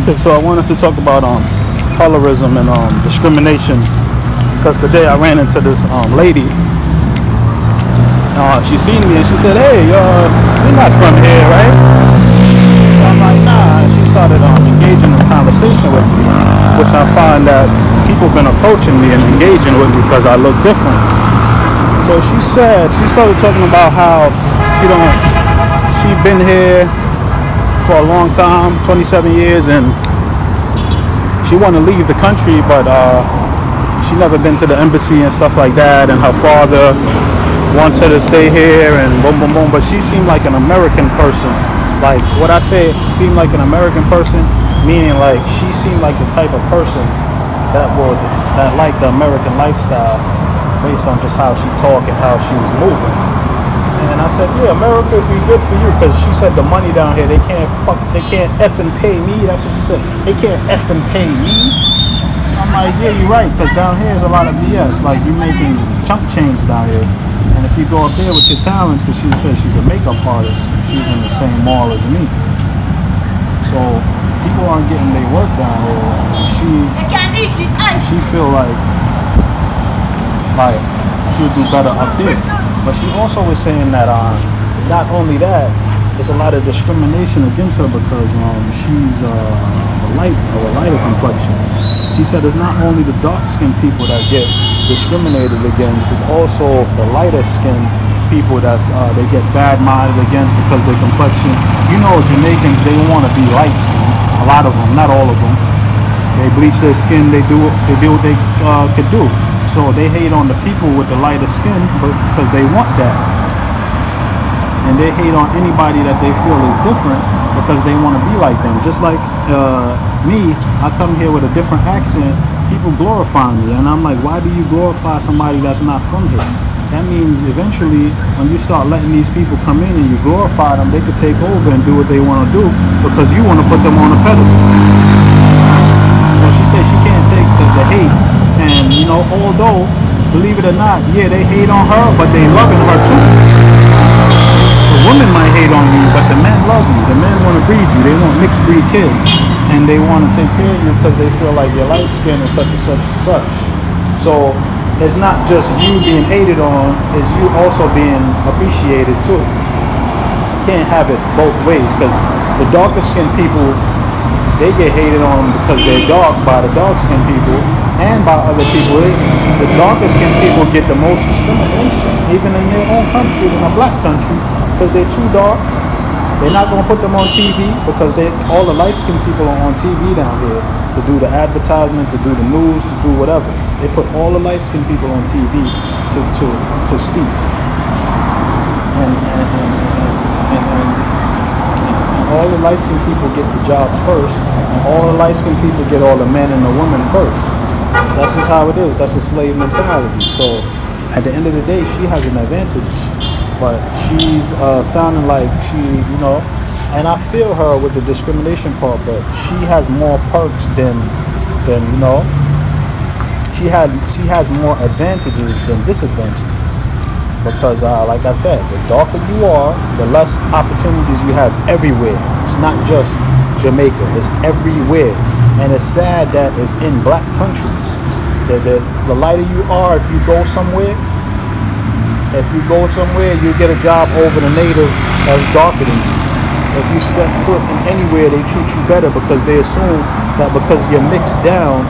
Okay, so I wanted to talk about colorism and discrimination, because today I ran into this lady. She seen me and she said, "Hey, you're not from here, right?" So I'm like, "Nah." And she started engaging in conversation with me, which I find that people been approaching me and engaging with me because I look different. So she started talking about how she been here for a long time, 27 years, and she want to leave the country, but she never been to the embassy and stuff like that, and her father wants her to stay here and boom, boom, boom. But she seemed like an American person. Like, what I say, seemed like an American person, meaning like she seemed like the type of person that liked the American lifestyle based on just how she talked and how she was moving. And I said, yeah, America would be good for you, because she said the money down here, they can't effing pay me. That's what she said. They can't effing pay me. So I'm like, yeah, you're right, because down here is a lot of BS. Like, you're making chunk change down here. And if you go up there with your talents, because she says she's a makeup artist, she's in the same mall as me. So people aren't getting their work down here. She feel like she'll do better up there. But she also was saying that not only that, there's a lot of discrimination against her because she's of a lighter complexion. She said it's not only the dark-skinned people that get discriminated against, it's also the lighter-skinned people they get bad-minded against because their complexion. You know, Jamaicans, they want to be light-skinned. A lot of them, not all of them. They bleach their skin. They do what they could do. So they hate on the people with the lighter skin because they want that. And they hate on anybody that they feel is different because they want to be like them. Just like me, I come here with a different accent, people glorify me. And I'm like, why do you glorify somebody that's not from here? That means eventually when you start letting these people come in and you glorify them, they could take over and do what they want to do because you want to put them on a pedestal. So she said she can't take the hate. And, although, believe it or not, yeah, they hate on her, but they loving her too. The women might hate on you, but the men love you. The men want to breed you. They want mixed breed kids. And they want to take care of you because they feel like your light skin is such and such and such. So, it's not just you being hated on, it's you also being appreciated too. You can't have it both ways, because the darker skinned people, they get hated on because they're dark by the dark skinned people and by other people. The darker skinned people get the most discrimination, even in their own country, in a black country, because they're too dark. They're not going to put them on TV because all the light skinned people are on TV down here to do the advertisement, to do the news, to do whatever. They put all the light skinned people on TV to speak. And all the light-skinned people get the jobs first, and all the light-skinned people get all the men and the women first. That's just how it is. That's a slave mentality. So at the end of the day, she has an advantage, but she's sounding like she, and I feel her with the discrimination part, but she has more perks than she has more advantages than disadvantages. Because, like I said, the darker you are, the less opportunities you have everywhere. It's not just Jamaica. It's everywhere. And it's sad that it's in black countries. The lighter you are, if you go somewhere, you get a job over the native that's darker than you. If you step foot in anywhere, they treat you better because they assume that because you're mixed down,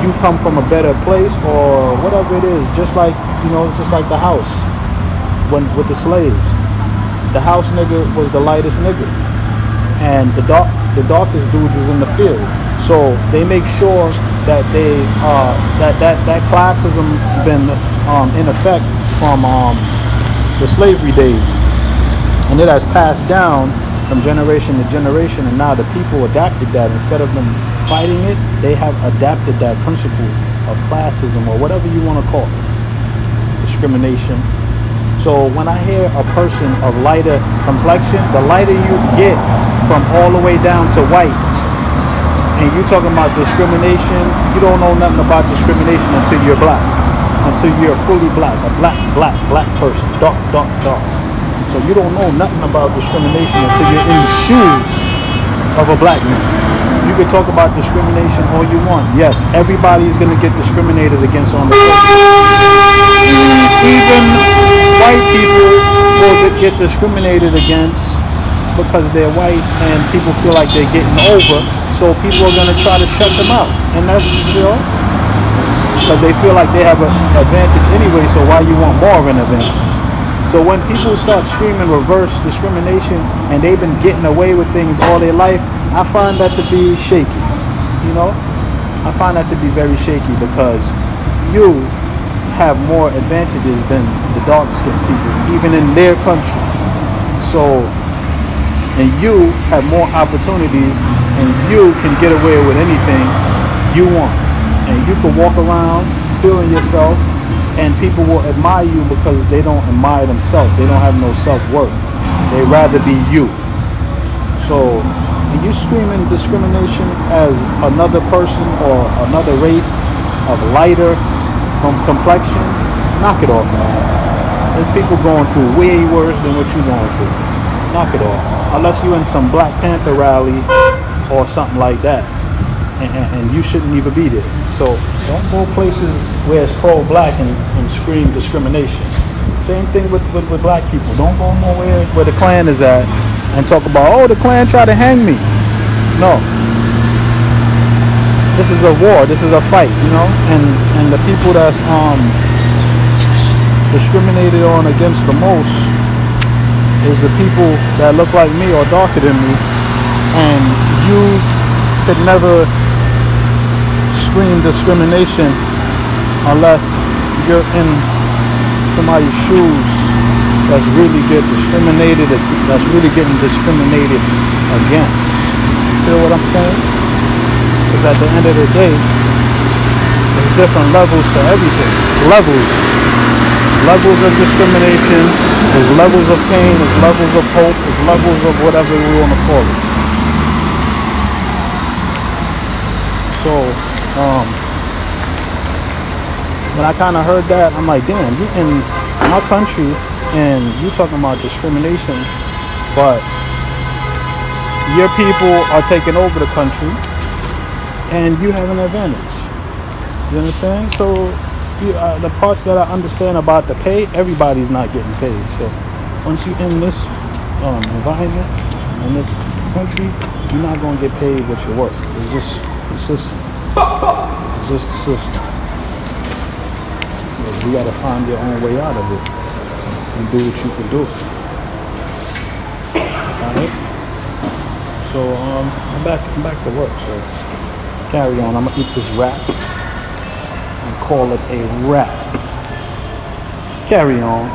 you come from a better place or whatever it is. Just like, it's just like the house with the slaves. The house nigga was the lightest nigga, and the darkest dude was in the field. So they make sure that that classism been in effect from the slavery days, and it has passed down from generation to generation. And now the people adapted that. Instead of them fighting it, they have adapted that principle of classism, or whatever you want to call it, discrimination. So when I hear a person of lighter complexion, the lighter you get from all the way down to white, and you're talking about discrimination, you don't know nothing about discrimination until you're black, until you're fully black, a black person, dark. So you don't know nothing about discrimination until you're in the shoes of a black man. You you can talk about discrimination all you want. Yes, everybody is going to get discriminated against on the surface. Even white people will get discriminated against because they're white and people feel like they're getting over. So people are going to try to shut them out. And that's, because they feel like they have an advantage anyway, so why you want more of an advantage? So when people start screaming reverse discrimination and they've been getting away with things all their life, I find that to be shaky. I find that to be very shaky because you have more advantages than the dark-skinned people, even in their country. So, and you have more opportunities and you can get away with anything you want. And you can walk around feeling yourself and people will admire you because they don't admire themselves. They don't have no self-worth. They rather be you. So when you screaming discrimination as another person or another race of lighter complexion, knock it off, man. There's people going through way worse than what you're going through. Knock it off. Unless you're in some Black Panther rally or something like that. And you shouldn't even be there. So don't go places where it's pro-black and scream discrimination. Same thing with black people. Don't go nowhere where the Klan is at and talk about, oh, the Klan tried to hang me. No. This is a war. This is a fight, And the people that's discriminated on against the most is the people that look like me or darker than me. And you could never scream discrimination unless you're in somebody's shoes that's really getting discriminated against. You feel what I'm saying? Because at the end of the day, there's different levels to everything. Levels of discrimination, there's levels of pain, there's levels of hope, there's levels of whatever we want to call it. So, when I kind of heard that, I'm like, damn, you in my country and you talking about discrimination, but your people are taking over the country and you have an advantage. You understand? So, the parts that I understand about the pay, everybody's not getting paid. So, once you're in this environment, in this country, you're not going to get paid what you're worth. It's just the system. It's just the system. You got to find your own way out of it and do what you can do. Alright? So I'm back to work. So carry on. I'm gonna eat this wrap and call it a wrap. Carry on.